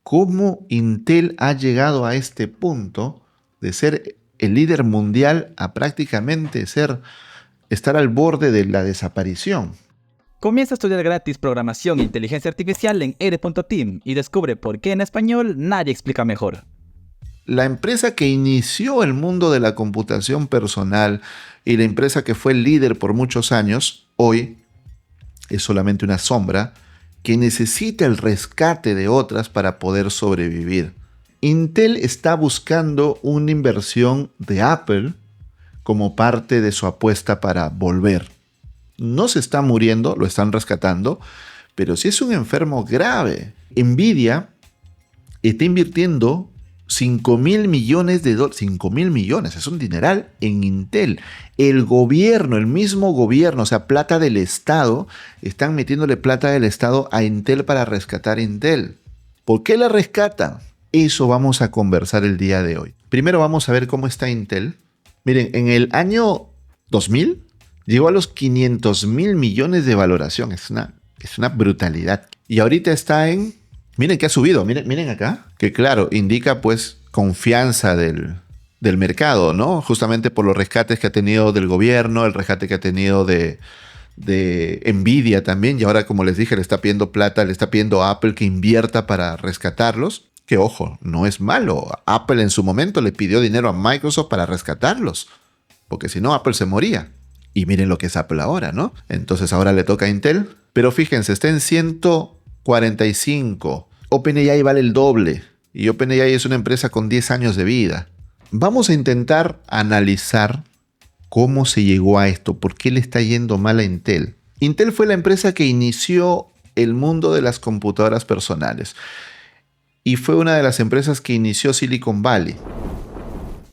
cómo Intel ha llegado a este punto de ser el líder mundial a prácticamente estar al borde de la desaparición. Comienza a estudiar gratis programación e inteligencia artificial en ere.team y descubre por qué en español nadie explica mejor. La empresa que inició el mundo de la computación personal y la empresa que fue el líder por muchos años, hoy es solamente una sombra que necesita el rescate de otras para poder sobrevivir. Intel está buscando una inversión de Apple como parte de su apuesta para volver. No se está muriendo, lo están rescatando, pero sí es un enfermo grave. Nvidia está invirtiendo 5.000 millones de dólares. 5.000 millones, es un dineral en Intel. El gobierno, el mismo gobierno, o sea, plata del Estado, están metiéndole plata del Estado a Intel para rescatar Intel. ¿Por qué la rescatan? Eso vamos a conversar el día de hoy. Primero vamos a ver cómo está Intel. Miren, en el año 2000 llegó a los 500.000 millones de valoración. Es una brutalidad. Y ahorita está en... Miren que ha subido, miren acá. Que claro, indica pues confianza del mercado, ¿no? Justamente por los rescates que ha tenido del gobierno, el rescate que ha tenido de Nvidia también. Y ahora, como les dije, le está pidiendo plata, le está pidiendo a Apple que invierta para rescatarlos. Que ojo, no es malo. Apple en su momento le pidió dinero a Microsoft para rescatarlos. Porque si no, Apple se moría. Y miren lo que es Apple ahora, ¿no? Entonces ahora le toca a Intel. Pero fíjense, está en 145. OpenAI vale el doble. Y OpenAI es una empresa con 10 años de vida. Vamos a intentar analizar cómo se llegó a esto. ¿Por qué le está yendo mal a Intel? Intel fue la empresa que inició el mundo de las computadoras personales. Y fue una de las empresas que inició Silicon Valley.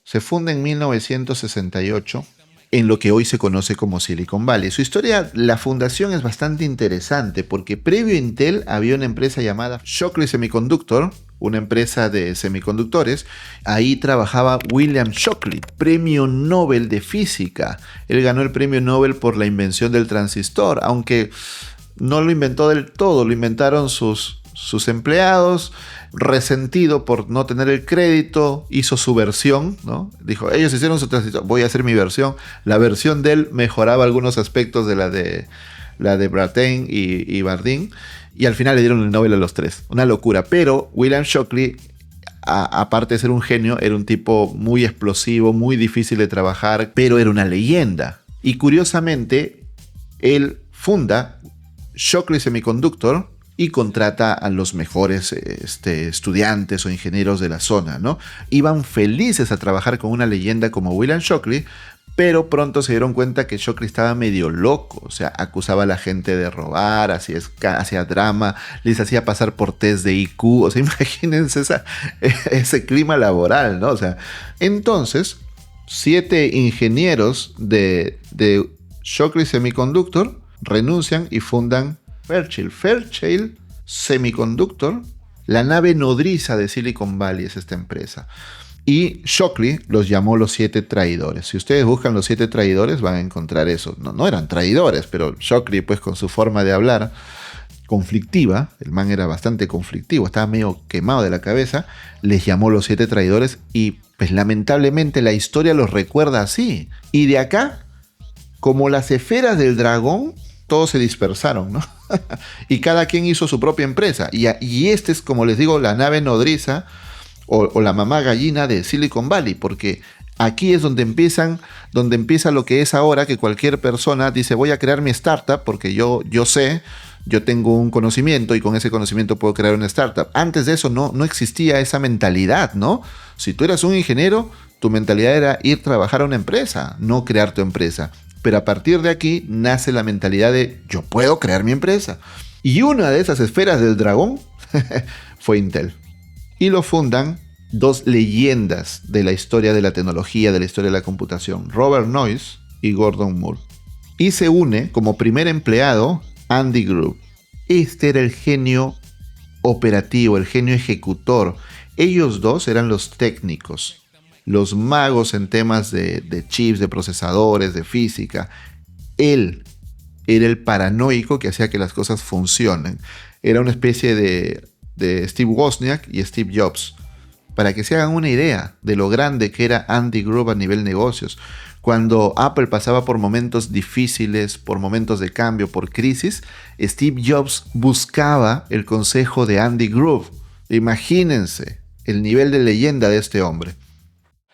Se funda en 1968 en lo que hoy se conoce como Silicon Valley. Su historia, la fundación es bastante interesante porque previo a Intel había una empresa llamada Shockley Semiconductor, una empresa de semiconductores. Ahí trabajaba William Shockley, premio Nobel de física. Él ganó el premio Nobel por la invención del transistor, aunque no lo inventó del todo, lo inventaron sus empleados. Resentido por no tener el crédito, hizo su versión, ¿no? Dijo, ellos hicieron su transistor, voy a hacer mi versión. La versión de él mejoraba algunos aspectos de la de Brattain y Bardeen, y al final le dieron el Nobel a los tres. Una locura. Pero William Shockley, aparte de ser un genio, era un tipo muy explosivo, muy difícil de trabajar, pero era una leyenda. Y curiosamente, él funda Shockley Semiconductor y contrata a los mejores estudiantes o ingenieros de la zona, ¿no? Iban felices a trabajar con una leyenda como William Shockley, pero pronto se dieron cuenta que Shockley estaba medio loco. O sea, acusaba a la gente de robar, hacía drama, les hacía pasar por test de IQ. O sea, imagínense ese clima laboral, ¿no? O sea, entonces, 7 ingenieros de Shockley Semiconductor renuncian y fundan Fairchild Semiconductor. La nave nodriza de Silicon Valley es esta empresa. Y Shockley los llamó los 7 traidores. Si ustedes buscan los 7 traidores van a encontrar eso. No eran traidores, pero Shockley, pues con su forma de hablar conflictiva, el man era bastante conflictivo, estaba medio quemado de la cabeza, les llamó los 7 traidores y pues lamentablemente la historia los recuerda así. Y de acá, como las esferas del dragón, todos se dispersaron, ¿no? Y cada quien hizo su propia empresa. Y este es, como les digo, la nave nodriza o la mamá gallina de Silicon Valley, porque aquí es donde empieza lo que es ahora, que cualquier persona dice, voy a crear mi startup porque yo sé, yo tengo un conocimiento y con ese conocimiento puedo crear una startup. Antes de eso no existía esa mentalidad, ¿no? Si tú eras un ingeniero, tu mentalidad era ir a trabajar a una empresa, no crear tu empresa. Pero a partir de aquí nace la mentalidad de yo puedo crear mi empresa. Y una de esas esferas del dragón fue Intel. Y lo fundan 2 leyendas de la historia de la tecnología, de la historia de la computación, Robert Noyce y Gordon Moore. Y se une como primer empleado Andy Grove. Este era el genio operativo, el genio ejecutor. Ellos dos eran los técnicos, los magos en temas de chips, de procesadores, de física. Él era el paranoico que hacía que las cosas funcionen. Era una especie de de Steve Wozniak y Steve Jobs, para que se hagan una idea de lo grande que era Andy Grove a nivel negocios. Cuando Apple pasaba por momentos difíciles, por momentos de cambio, por crisis, Steve Jobs buscaba el consejo de Andy Grove. Imagínense el nivel de leyenda de este hombre.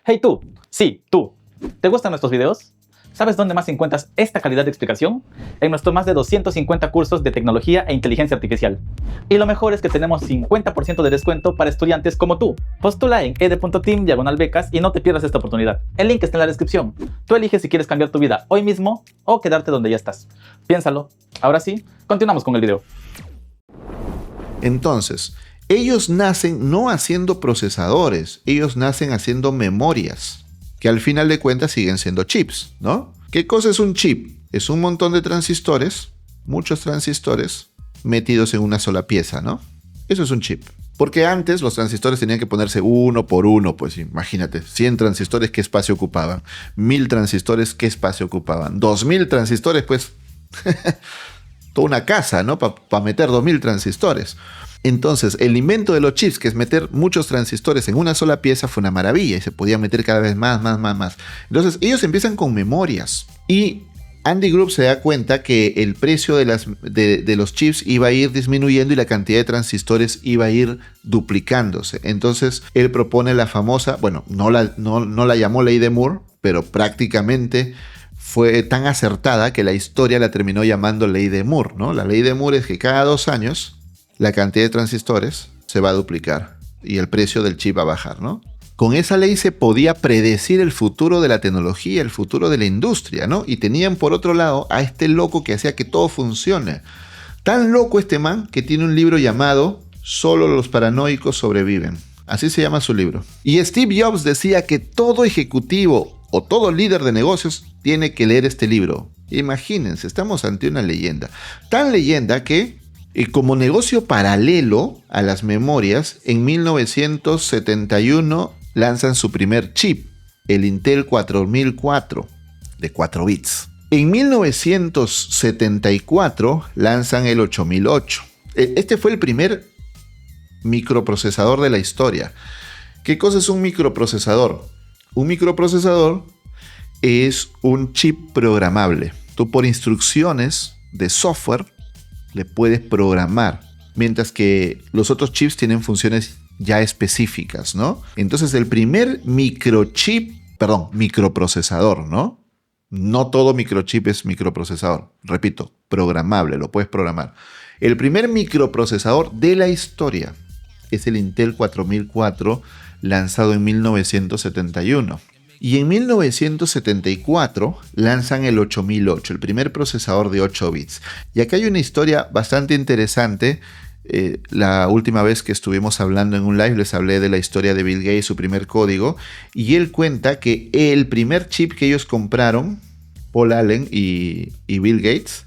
Hey tú, sí, tú. ¿Te gustan nuestros videos? ¿Sabes dónde más encuentras esta calidad de explicación? En nuestros más de 250 cursos de tecnología e inteligencia artificial. Y lo mejor es que tenemos 50% de descuento para estudiantes como tú. Postula en ed.team/becas y no te pierdas esta oportunidad. El link está en la descripción. Tú eliges si quieres cambiar tu vida hoy mismo o quedarte donde ya estás. Piénsalo. Ahora sí, continuamos con el video. Entonces, ellos nacen no haciendo procesadores, ellos nacen haciendo memorias, que al final de cuentas siguen siendo chips, ¿no? ¿Qué cosa es un chip? Es un montón de transistores, muchos transistores, metidos en una sola pieza, ¿no? Eso es un chip. Porque antes los transistores tenían que ponerse uno por uno, pues imagínate, 100 transistores, ¿qué espacio ocupaban? 1000 transistores, ¿qué espacio ocupaban? 2000 transistores, pues, toda una casa, ¿no? Para meter 2000 transistores. Entonces, el invento de los chips, que es meter muchos transistores en una sola pieza, fue una maravilla y se podía meter cada vez más. Entonces, ellos empiezan con memorias y Andy Grove se da cuenta que el precio de los chips iba a ir disminuyendo y la cantidad de transistores iba a ir duplicándose. Entonces, él propone la famosa, bueno, no la llamó ley de Moore, pero prácticamente fue tan acertada que la historia la terminó llamando ley de Moore, ¿no? La ley de Moore es que cada 2 años la cantidad de transistores se va a duplicar y el precio del chip va a bajar, ¿no? Con esa ley se podía predecir el futuro de la tecnología, el futuro de la industria, ¿no? Y tenían por otro lado a este loco que hacía que todo funcione. Tan loco este man que tiene un libro llamado Solo los paranoicos sobreviven. Así se llama su libro. Y Steve Jobs decía que todo ejecutivo o todo líder de negocios tiene que leer este libro. Imagínense, estamos ante una leyenda. Tan leyenda que como negocio paralelo a las memorias, en 1971 lanzan su primer chip, el Intel 4004, de 4 bits. En 1974 lanzan el 8008. Este fue el primer microprocesador de la historia. ¿Qué cosa es un microprocesador? Un microprocesador es un chip programable. Tú por instrucciones de software le puedes programar, mientras que los otros chips tienen funciones ya específicas, ¿no? Entonces el primer microprocesador, ¿no? No todo microchip es microprocesador. Repito, programable, lo puedes programar. El primer microprocesador de la historia es el Intel 4004, lanzado en 1971. Y en 1974 lanzan el 8008, el primer procesador de 8 bits. Y acá hay una historia bastante interesante. La última vez que estuvimos hablando en un live les hablé de la historia de Bill Gates, su primer código. Y él cuenta que el primer chip que ellos compraron, Paul Allen y Bill Gates,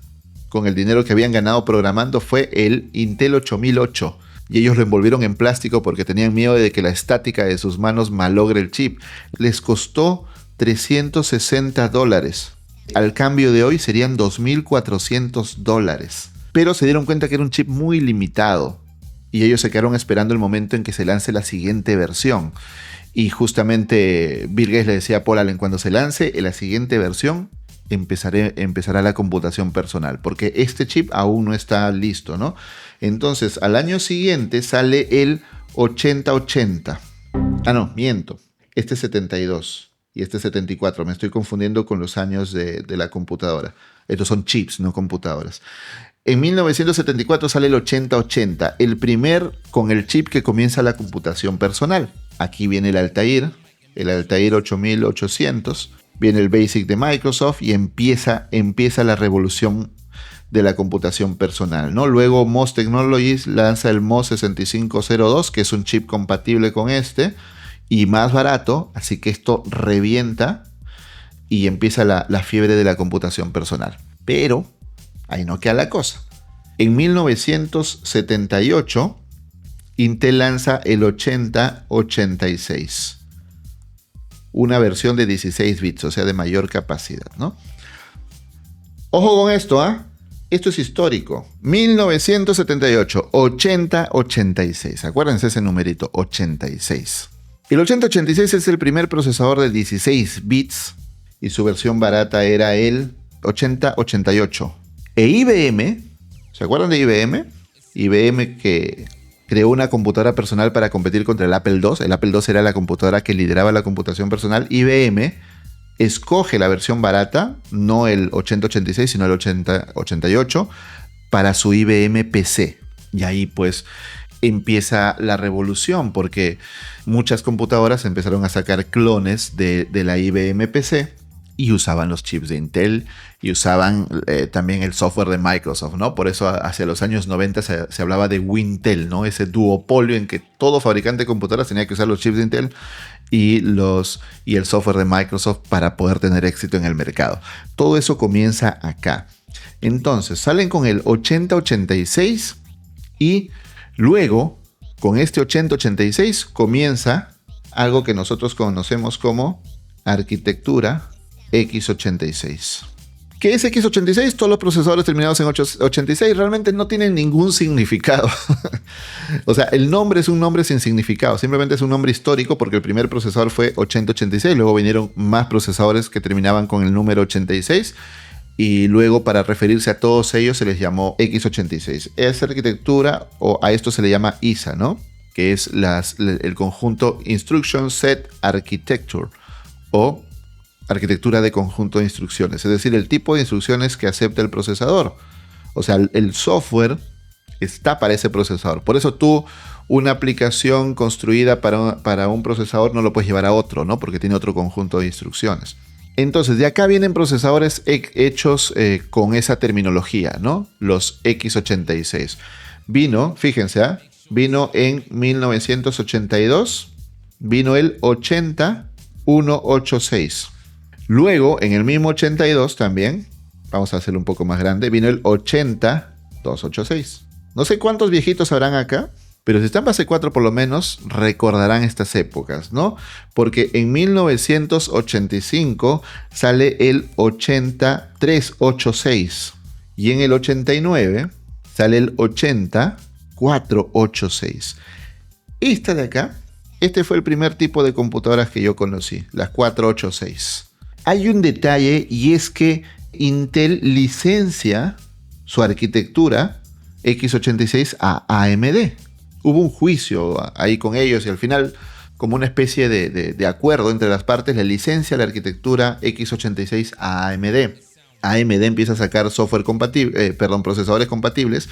con el dinero que habían ganado programando, fue el Intel 8008. Y ellos lo envolvieron en plástico porque tenían miedo de que la estática de sus manos malogre el chip. Les costó $360. Al cambio de hoy serían $2,400. Pero se dieron cuenta que era un chip muy limitado. Y ellos se quedaron esperando el momento en que se lance la siguiente versión. Y justamente Bill Gates le decía a Paul Allen, cuando se lance la siguiente versión, empezará la computación personal, porque este chip aún no está listo, ¿no? Entonces, al año siguiente sale el 8080. Ah, no, miento. Este es 72 y este es 74. Me estoy confundiendo con los años de la computadora. Estos son chips, no computadoras. En 1974 sale el 8080, el primer con el chip que comienza la computación personal. Aquí viene el Altair 8800. Viene el BASIC de Microsoft y empieza la revolución de la computación personal, ¿no? Luego MOS Technologies lanza el MOS 6502, que es un chip compatible con este y más barato, así que esto revienta y empieza la fiebre de la computación personal. Pero ahí no queda la cosa. En 1978 Intel lanza el 8086. Una versión de 16 bits, o sea, de mayor capacidad, ¿no? Ojo con esto, ¿ah? Esto es histórico. 1978, 8086. Acuérdense ese numerito, 86. El 8086 es el primer procesador de 16 bits y su versión barata era el 8088. E IBM, ¿se acuerdan de IBM? IBM que creó una computadora personal para competir contra el Apple II. El Apple II era la computadora que lideraba la computación personal. IBM escoge la versión barata, no el 8086, sino el 8088, para su IBM PC. Y ahí pues empieza la revolución, porque muchas computadoras empezaron a sacar clones de la IBM PC y usaban los chips de Intel y usaban también el software de Microsoft, ¿no? Por eso hacia los años 90 se hablaba de Wintel, ¿no? Ese duopolio en que todo fabricante de computadoras tenía que usar los chips de Intel y el software de Microsoft para poder tener éxito en el mercado. Todo eso comienza acá. Entonces salen con el 8086 y luego con este 8086 comienza algo que nosotros conocemos como arquitectura x86. ¿Qué es x86? Todos los procesadores terminados en 86 realmente no tienen ningún significado. O sea, el nombre es un nombre sin significado. Simplemente es un nombre histórico porque el primer procesador fue 8086. Luego vinieron más procesadores que terminaban con el número 86. Y luego para referirse a todos ellos se les llamó x86. Esa arquitectura, o a esto se le llama ISA, ¿no? Que es el conjunto Instruction Set Architecture o arquitectura de conjunto de instrucciones, es decir, el tipo de instrucciones que acepta el procesador. O sea, el software está para ese procesador. Por eso tú, una aplicación construida para un procesador no lo puedes llevar a otro, ¿no? Porque tiene otro conjunto de instrucciones. Entonces, de acá vienen procesadores hechos con esa terminología, ¿no? Los x86. Fíjense, vino en 1982, vino el 80186. Luego, en el mismo 82 también, vamos a hacerlo un poco más grande, vino el 80286. No sé cuántos viejitos habrán acá, pero si están base 4 por lo menos recordarán estas épocas, ¿no? Porque en 1985 sale el 80386 y en el 89 sale el 80486. Esta de acá, este fue el primer tipo de computadoras que yo conocí, las 486. Hay un detalle y es que Intel licencia su arquitectura x86 a AMD. Hubo un juicio ahí con ellos y al final, como una especie de acuerdo entre las partes, le licencia la arquitectura x86 a AMD. AMD empieza a sacar procesadores compatibles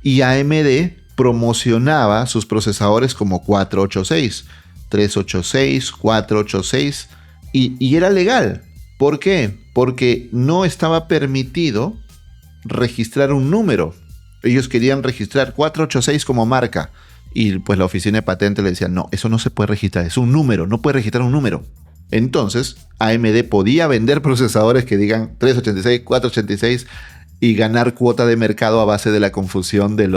y AMD promocionaba sus procesadores como 486, 386, 486 y era legal. ¿Por qué? Porque no estaba permitido registrar un número. Ellos querían registrar 486 como marca. Y pues la oficina de patentes le decía, no, eso no se puede registrar, es un número, no puede registrar un número. Entonces, AMD podía vender procesadores que digan 386, 486 y ganar cuota de mercado a base de la confusión del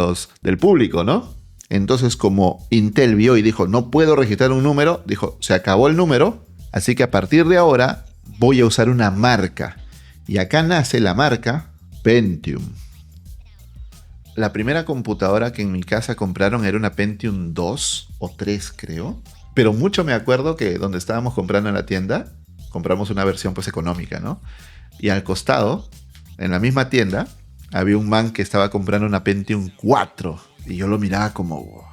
público, ¿no? Entonces, como Intel vio y dijo, no puedo registrar un número, dijo, se acabó el número, así que a partir de ahora voy a usar una marca. Y acá nace la marca Pentium. La primera computadora que en mi casa compraron era una Pentium 2 o 3, creo. Pero mucho me acuerdo que donde estábamos comprando en la tienda, compramos una versión pues económica, ¿no? Y al costado, en la misma tienda, había un man que estaba comprando una Pentium 4. Y yo lo miraba como, wow,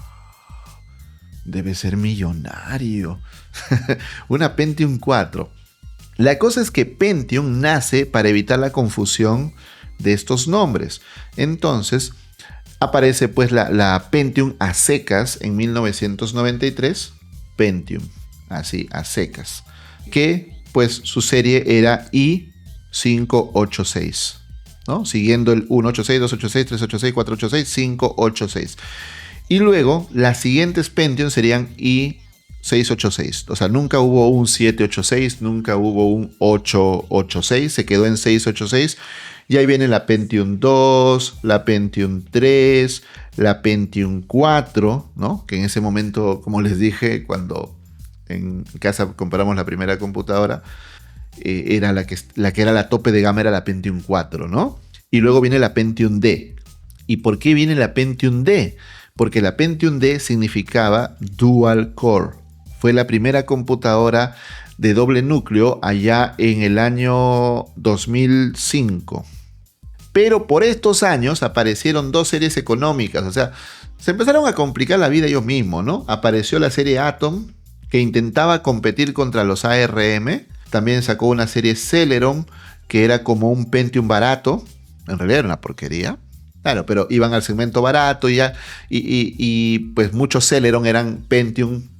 debe ser millonario. Una Pentium 4. La cosa es que Pentium nace para evitar la confusión de estos nombres. Entonces, aparece pues la Pentium a secas en 1993. Pentium, así, a secas. Que pues su serie era i586, ¿no? Siguiendo el 186, 286, 386, 486, 586. Y luego las siguientes Pentium serían i686. O sea, nunca hubo un 786, nunca hubo un 886, se quedó en 686. Y ahí viene la Pentium 2, la Pentium 3, la Pentium 4, ¿no? Que en ese momento, como les dije, cuando en casa compramos la primera computadora, era la que era la tope de gama, era la Pentium 4, ¿no? y luego viene la Pentium D. ¿Y por qué viene la Pentium D? Porque la Pentium D significaba Dual Core. Fue la primera computadora de doble núcleo allá en el año 2005. Pero por estos años aparecieron dos series económicas, o sea, se empezaron a complicar la vida ellos mismos, ¿no? Apareció la serie Atom, que intentaba competir contra los ARM. También sacó una serie Celeron, que era como un Pentium barato. En realidad era una porquería. Claro, pero iban al segmento barato y pues muchos Celeron eran Pentium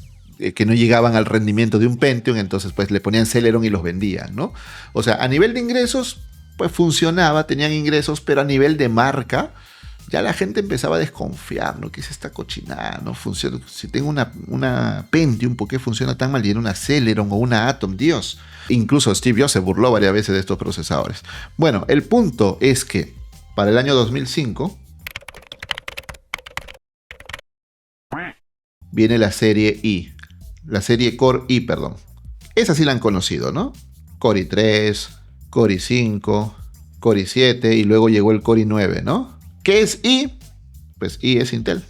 que no llegaban al rendimiento de un Pentium, entonces pues le ponían Celeron y los vendían, ¿no? O sea, a nivel de ingresos, pues funcionaba, tenían ingresos, pero a nivel de marca, ya la gente empezaba a desconfiar, ¿no? ¿Qué es esta cochinada? ¿No funciona? Si tengo una Pentium, ¿por qué funciona tan mal? Y era una Celeron o una Atom, Dios. Incluso Steve Jobs se burló varias veces de estos procesadores. Bueno, el punto es que para el año 2005 viene la serie I. La serie Core i, perdón. Esa sí la han conocido, ¿no? Core i3, Core i5, Core i7 y luego llegó el Core i9, ¿no? ¿Qué es i? Pues i es Intel.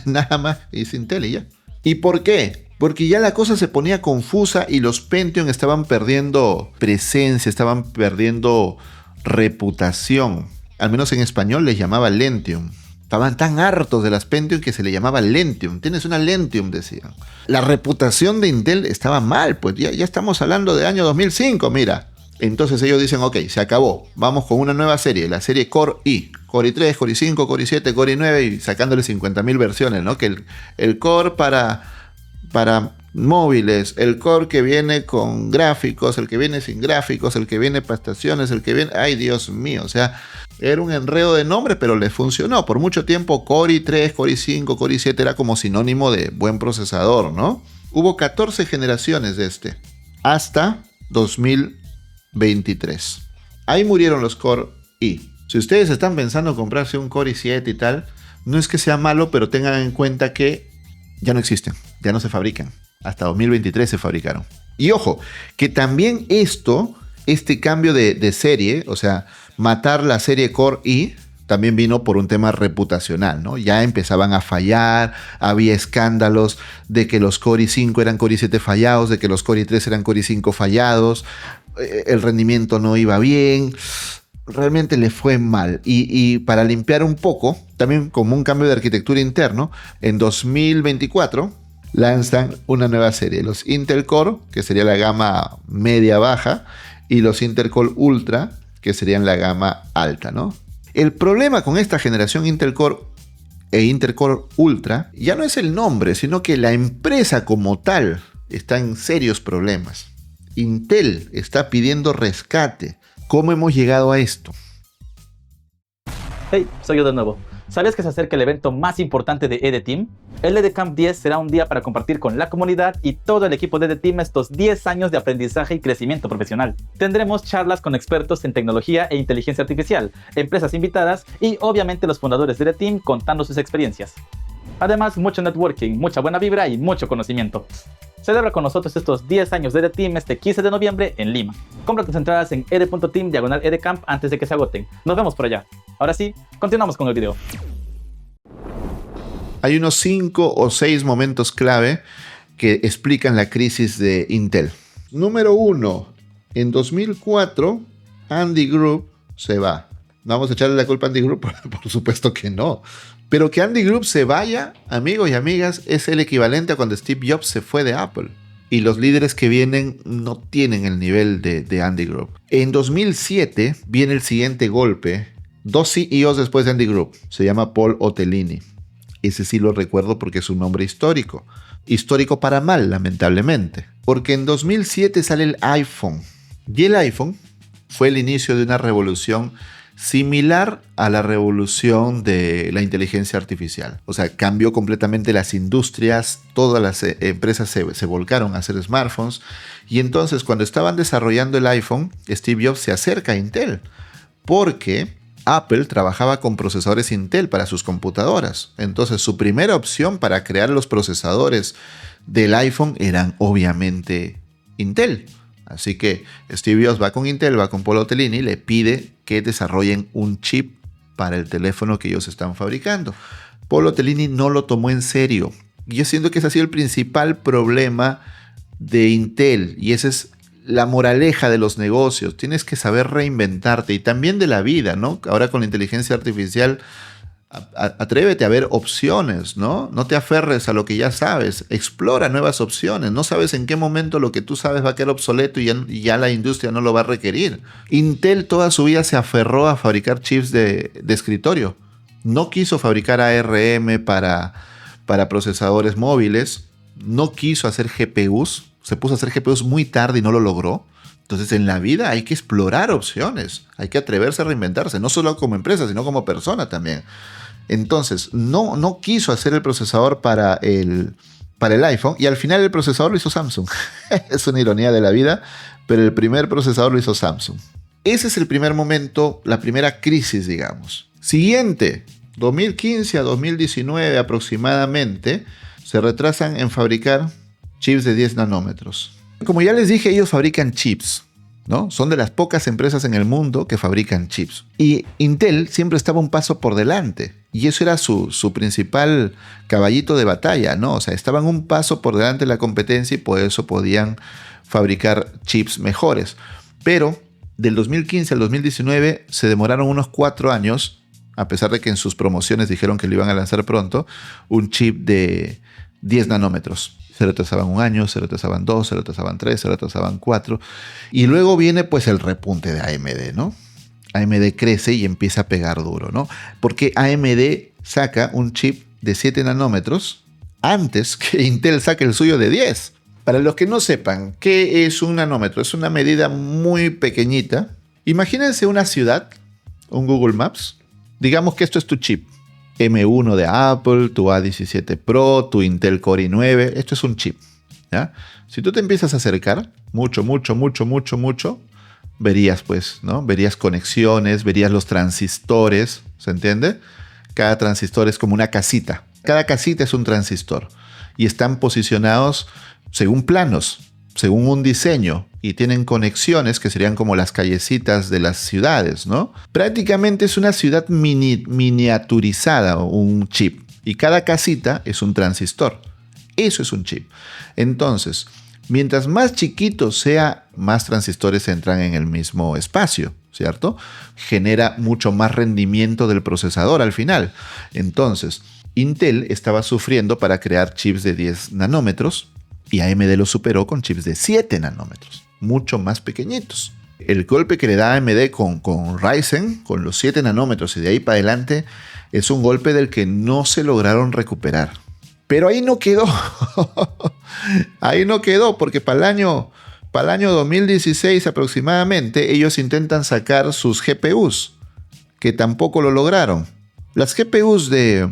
Nada más es Intel y ya. ¿Y por qué? Porque ya la cosa se ponía confusa y los Pentium estaban perdiendo presencia, estaban perdiendo reputación. Al menos en español les llamaba Lentium. Estaban tan hartos de las Pentium que se le llamaba Lentium. Tienes una Lentium, decían. La reputación de Intel estaba mal, pues ya estamos hablando de año 2005, mira. Entonces ellos dicen, ok, se acabó. Vamos con una nueva serie, la serie Core i. Core i3, Core i5, Core i7, Core i9 y sacándole 50.000 versiones, ¿no? Que el Core para móviles, el Core que viene con gráficos, el que viene sin gráficos, el que viene para estaciones, el que viene... ¡Ay, Dios mío! O sea, era un enredo de nombres, pero les funcionó. Por mucho tiempo Core i3, Core i5, Core i7 era como sinónimo de buen procesador, ¿no? Hubo 14 generaciones de este, hasta 2023. Ahí murieron los Core i. Si ustedes están pensando en comprarse un Core i7 y tal, no es que sea malo, pero tengan en cuenta que ya no existen, ya no se fabrican. Hasta 2023 se fabricaron. Y ojo, que también este cambio de serie, o sea, matar la serie Core i, también vino por un tema reputacional, ¿no? Ya empezaban a fallar, había escándalos de que los Core i5 eran Core i7 fallados, de que los Core i3 eran Core i5 fallados, el rendimiento no iba bien, realmente le fue mal. Y para limpiar un poco, también como un cambio de arquitectura interno, en 2024 lanzan una nueva serie, los Intel Core, que sería la gama media-baja, y los Intel Core Ultra, que serían la gama alta, ¿no? El problema con esta generación Intel Core e Intel Core Ultra ya no es el nombre, sino que la empresa como tal está en serios problemas. Intel está pidiendo rescate. ¿Cómo hemos llegado a esto? Hey, soy yo de nuevo. ¿Sabías que se acerca el evento más importante de EDTeam? El EDCamp 10 será un día para compartir con la comunidad y todo el equipo de EDTeam estos 10 años de aprendizaje y crecimiento profesional. Tendremos charlas con expertos en tecnología e inteligencia artificial, empresas invitadas y obviamente los fundadores de EDTeam contando sus experiencias. Además, mucho networking, mucha buena vibra y mucho conocimiento. Celebra con nosotros estos 10 años de EDTeam este 15 de noviembre en Lima. Compra tus entradas en ed.team/edcamp antes de que se agoten. Nos vemos por allá. Ahora sí, continuamos con el video. Hay unos 5 o 6 momentos clave que explican la crisis de Intel. Número 1. En 2004, Andy Grove se va. ¿Vamos a echarle la culpa a Andy Grove? Por supuesto que no. Pero que Andy Grove se vaya, amigos y amigas, es el equivalente a cuando Steve Jobs se fue de Apple. Y los líderes que vienen no tienen el nivel de Andy Grove. En 2007 viene el siguiente golpe. 2 CEOs después de Andy Grove. Se llama Paul Otellini. Ese sí lo recuerdo porque es un nombre histórico. Histórico para mal, lamentablemente. Porque en 2007 sale el iPhone. Y el iPhone fue el inicio de una revolución similar a la revolución de la inteligencia artificial. O sea, cambió completamente las industrias, todas las empresas se volcaron a hacer smartphones. Y entonces, cuando estaban desarrollando el iPhone, Steve Jobs se acerca a Intel. Porque Apple trabajaba con procesadores Intel para sus computadoras. Entonces, su primera opción para crear los procesadores del iPhone eran obviamente Intel. Así que Steve Jobs va con Intel, va con Paul Otellini y le pide que desarrollen un chip para el teléfono que ellos están fabricando. Paul Otellini no lo tomó en serio. Yo siento que ese ha sido el principal problema de Intel, y esa es la moraleja de los negocios. Tienes que saber reinventarte, y también de la vida, ¿no? Ahora con la inteligencia artificial, atrévete a ver opciones, ¿no? No te aferres a lo que ya sabes, explora nuevas opciones. No sabes en qué momento lo que tú sabes va a quedar obsoleto y ya la industria no lo va a requerir. Intel toda su vida se aferró a fabricar chips de escritorio. No quiso fabricar ARM para procesadores móviles, no quiso hacer GPUs, se puso a hacer GPUs muy tarde y no lo logró. Entonces en la vida hay que explorar opciones, hay que atreverse a reinventarse, no solo como empresa, sino como persona también. Entonces no quiso hacer el procesador para el iPhone, y al final el procesador lo hizo Samsung. Es una ironía de la vida, pero el primer procesador lo hizo Samsung. Ese es el primer momento, la primera crisis, digamos. Siguiente, 2015 a 2019 aproximadamente, se retrasan en fabricar chips de 10 nanómetros. Como ya les dije, ellos fabrican chips, ¿no? Son de las pocas empresas en el mundo que fabrican chips. Y Intel siempre estaba un paso por delante. Y eso era su principal caballito de batalla, ¿no? O sea, estaban un paso por delante de la competencia y por eso podían fabricar chips mejores. Pero del 2015 al 2019 se demoraron unos 4 años, a pesar de que en sus promociones dijeron que lo iban a lanzar pronto, un chip de 10 nanómetros. Se retrasaban 1 año, se retrasaban 2, se retrasaban 3, se retrasaban 4. Y luego viene pues el repunte de AMD, ¿no? AMD crece y empieza a pegar duro, ¿no? Porque AMD saca un chip de 7 nanómetros antes que Intel saque el suyo de 10. Para los que no sepan, ¿qué es un nanómetro? Es una medida muy pequeñita. Imagínense una ciudad, un Google Maps. Digamos que esto es tu chip. M1 de Apple, tu A17 Pro, tu Intel Core i9. Esto es un chip, ¿ya? Si tú te empiezas a acercar mucho, verías pues, ¿no? Verías conexiones, verías los transistores, ¿se entiende? Cada transistor es como una casita. Cada casita es un transistor y están posicionados según planos, según un diseño, y tienen conexiones que serían como las callecitas de las ciudades, ¿no? Prácticamente es una ciudad miniaturizada, un chip, y cada casita es un transistor. Eso es un chip. Entonces, mientras más chiquito sea, más transistores entran en el mismo espacio, ¿cierto? Genera mucho más rendimiento del procesador al final. Entonces, Intel estaba sufriendo para crear chips de 10 nanómetros y AMD lo superó con chips de 7 nanómetros, mucho más pequeñitos. El golpe que le da AMD con Ryzen, con los 7 nanómetros y de ahí para adelante, es un golpe del que no se lograron recuperar. Pero ahí no quedó. Ahí no quedó, porque para el año 2016 aproximadamente, ellos intentan sacar sus GPUs, que tampoco lo lograron. Las GPUs de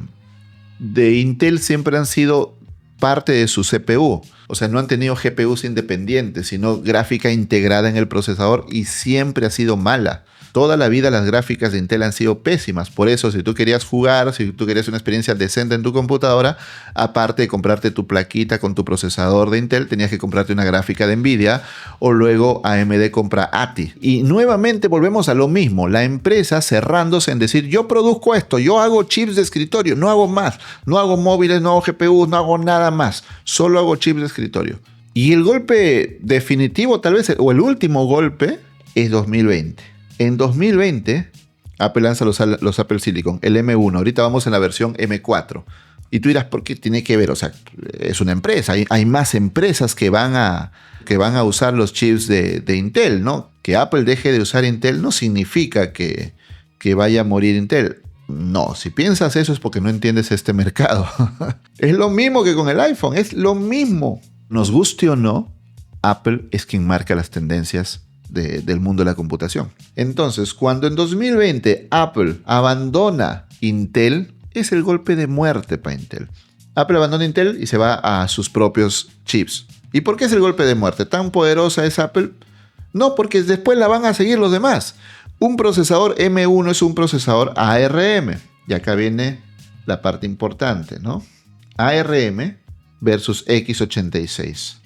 Intel siempre han sido parte de su CPU. O sea, no han tenido GPUs independientes, sino gráfica integrada en el procesador, y siempre ha sido mala. Toda la vida las gráficas de Intel han sido pésimas. Por eso, si tú querías jugar, si tú querías una experiencia decente en tu computadora, aparte de comprarte tu plaquita con tu procesador de Intel, tenías que comprarte una gráfica de Nvidia, o luego AMD compra ATI. Y nuevamente volvemos a lo mismo. La empresa cerrándose en decir, yo produzco esto, yo hago chips de escritorio, no hago más. No hago móviles, no hago GPUs, no hago nada más. Solo hago chips de escritorio. Y el golpe definitivo, tal vez, o el último golpe, es 2020. En 2020, Apple lanza los Apple Silicon, el M1. Ahorita vamos en la versión M4. Y tú dirás, ¿por qué tiene que ver? O sea, es una empresa. Hay más empresas que van a usar los chips de Intel, ¿no? Que Apple deje de usar Intel no significa que vaya a morir Intel. No, si piensas eso es porque no entiendes este mercado. Es lo mismo que con el iPhone, es lo mismo. Nos guste o no, Apple es quien marca las tendencias del mundo de la computación. Entonces, cuando en 2020 Apple abandona Intel, es el golpe de muerte para Intel. Apple abandona Intel y se va a sus propios chips. ¿Y por qué es el golpe de muerte? ¿Tan poderosa es Apple? No, porque después la van a seguir los demás. Un procesador M1 es un procesador ARM. Y acá viene la parte importante, ¿no? ARM versus x86.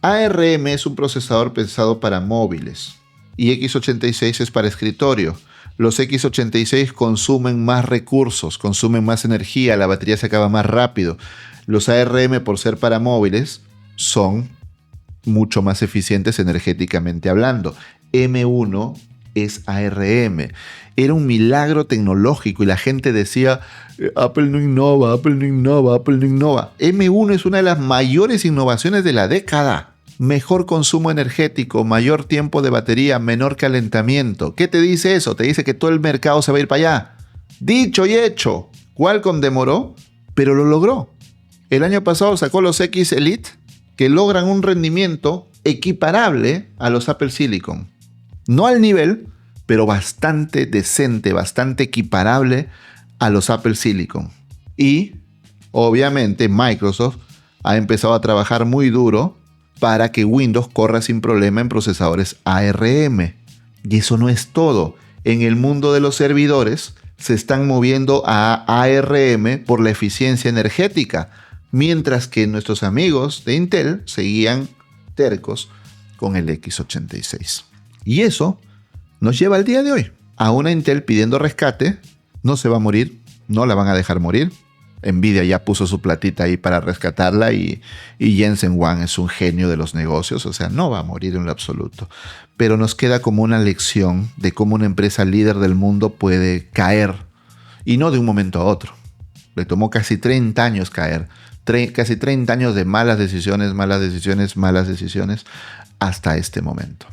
ARM es un procesador pensado para móviles y x86 es para escritorio. Los x86 consumen más recursos, consumen más energía, la batería se acaba más rápido. Los ARM, por ser para móviles, son mucho más eficientes energéticamente hablando. M1 es ARM. Era un milagro tecnológico y la gente decía, Apple no innova, Apple no innova, Apple no innova. M1 es una de las mayores innovaciones de la década. Mejor consumo energético, mayor tiempo de batería, menor calentamiento. ¿Qué te dice eso? Te dice que todo el mercado se va a ir para allá. Dicho y hecho. Qualcomm demoró, pero lo logró. El año pasado sacó los X Elite, que logran un rendimiento equiparable a los Apple Silicon. No al nivel, pero bastante decente, bastante equiparable a los Apple Silicon. Y, obviamente, Microsoft ha empezado a trabajar muy duro para que Windows corra sin problema en procesadores ARM. Y eso no es todo. En el mundo de los servidores se están moviendo a ARM por la eficiencia energética, mientras que nuestros amigos de Intel seguían tercos con el x86. Y eso nos lleva al día de hoy a una Intel pidiendo rescate. No se va a morir, no la van a dejar morir. Nvidia ya puso su platita ahí para rescatarla y Jensen Huang es un genio de los negocios, o sea, no va a morir en lo absoluto. Pero nos queda como una lección de cómo una empresa líder del mundo puede caer, y no de un momento a otro. Le tomó casi 30 años caer, casi 30 años de malas decisiones, hasta este momento.